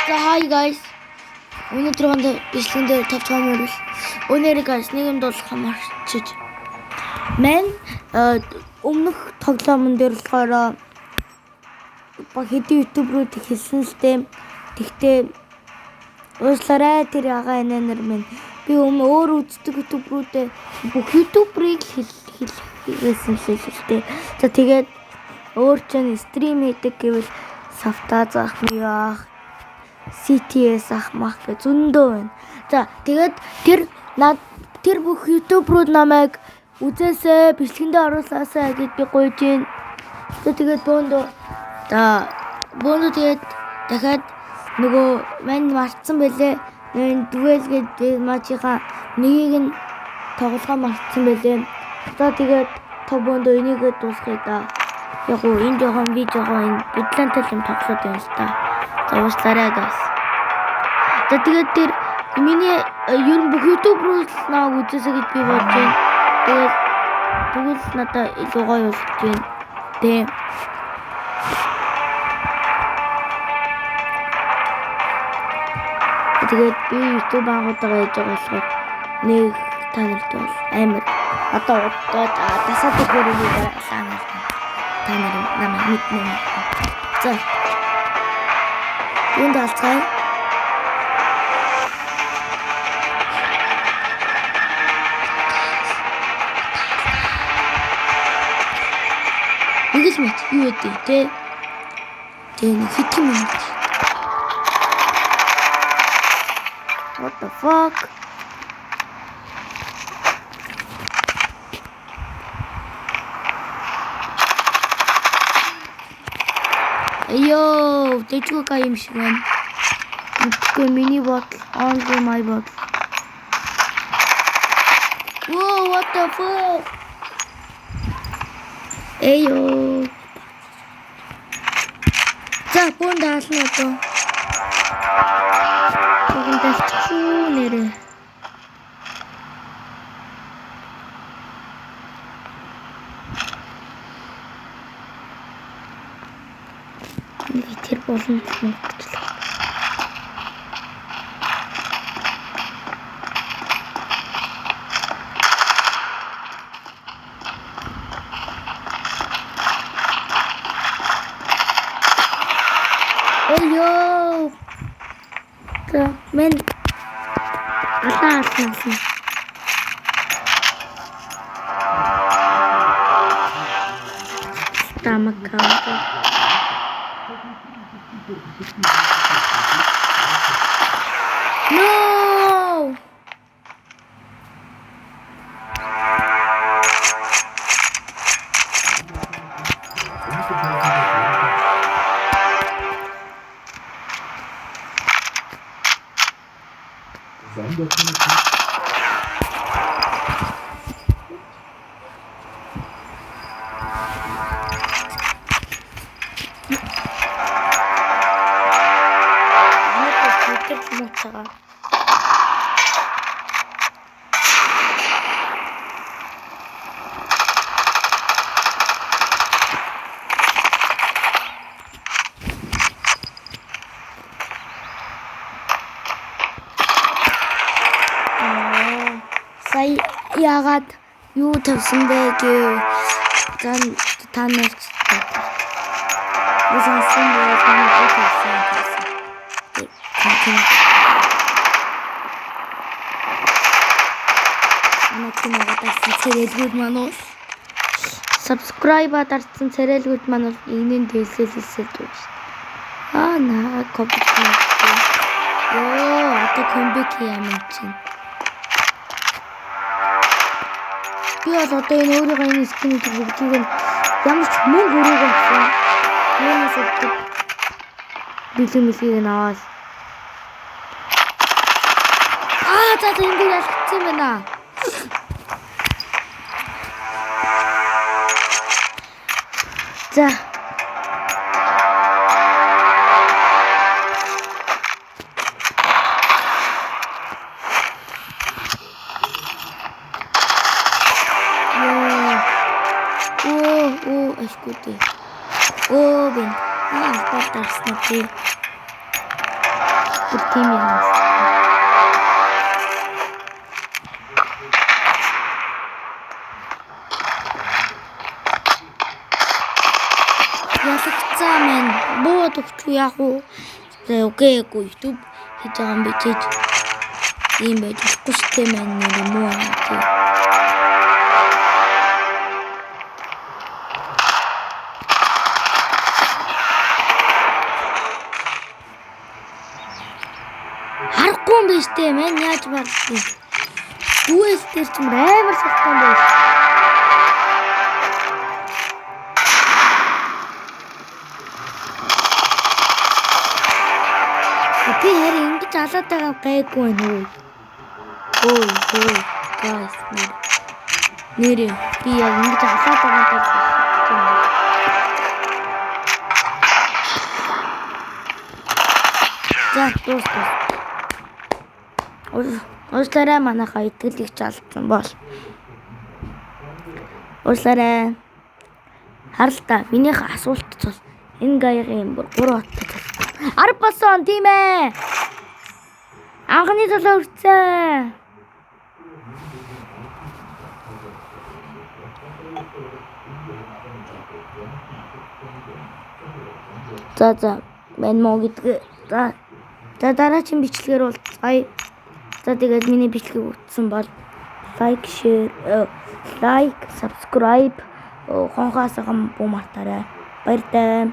So hi guys. Өнөөдөр гонд бичлэгэн дээр тавцгаан мөрөл. Өнөөдөр guys нэг юм болох хамаарчиж. Мен өмнөх тоглоомн дээр болохоор хэдийн ютуберүүд хэлсэн л дээ. Тэгтээ уучлаарай тэр ягаа энээр минь. Би өөр үздэг ютуберүүдэд бүх ютуберийг хэлсэн л дээ. За тэгээд өөр чинь стрим хийдэг гэвэл Савта заах маяг CTS ахмах гэж зөндөө байна. За тэгээд тэр бүх ютуберүүд намайг үзээсэй, бичлэгэндээ оруулаасай гэж би гуйж байна. Тэгээд бөөндөө тэгээд дахиад нөгөө мань мартсан байлээ. Дуэл гэдэг мачийнхаа нэгийг нь тоглохоо мартсан байлээ. За тэгээд бөөндөө энийгээ дуусгая да. Яг уу энэ жоохон бидлантай юм тоглоод байна л та. За уучлаарай guys. За тэгээд тэр миний ер нь бүх ютуберүүд намайг үзээсэй гэж би бодож байна. Тэгээд тэгвэл надад илүү гоё болж байна. Тэгээд би ютуб агуулгаа хийж байгаа болохоор нэг та нарт бол амар одоо дасаад өгөөрэй санаа. Та нар намайг мэднэ. За. Энд алцгай. Игэл мэт юу гэдэг те. Тэг хитэн мэт. What the fuck? Yo, тэжгүй юм шиг байна. Үгүй миний bottle, only my bottle. Whoa, what the fuck? Эйё. За, бүүн даална одоо. Бүгэн дэвчүү нэрээ. Тэр болон мөнгөчлөө. Ойё. За мен алаасан. Тамакаа. No! Сая яагаад юу тавьсан бэ гэв. Та нарт үзсэн байх юм тавьсан. Цэрэлгүүд маань subscribe дарсан цэрэлгүүд маань бол энийн дэлсэлсэл дүүс. Наа копи. Одоо комбик юм чинь. Би бол одоо энэ өөрийнхөө энэ скинүүд бүгдийг нь ямар ч мөнгө өрөөг авсан. Юунаас өгдөг. Бэлэмлийг нь аваад. За энэ би ялцсан байна. За. Эскути. Бин. Батарснаа. бүр тийм юм. Ялагцаа маань бууд өгч яах вэ? Окей, YouTube хийж байгаа юм байж ийм байж болохгүй шүү дээ маань юм уу тий. Харахгүй юм биш дээ маань яаж барлаа. Дүүээс тэр ч амар салтай юм байна. Би яри ингэж алаад байгаа гайгүй байна уу? Ой guys нэрээ би яг ингэж алаад байгаа даа. За дуустал. Уучлаарай манайхаа итгэлийг чалсан бол. Уучлаарай. Харалтаа минийх асуулт цол энэ гаягийн бүр 3 хоттой. 10 болсон тийм ээ. Анхны толоо үрцэн. За мен моо гэдэг. За дараагийн бичлэгээр бол сая. За тэгээд миний бичлэг үзсэн бол лайк, subscribe хонхоос хам буу мартаарай. Баяртай.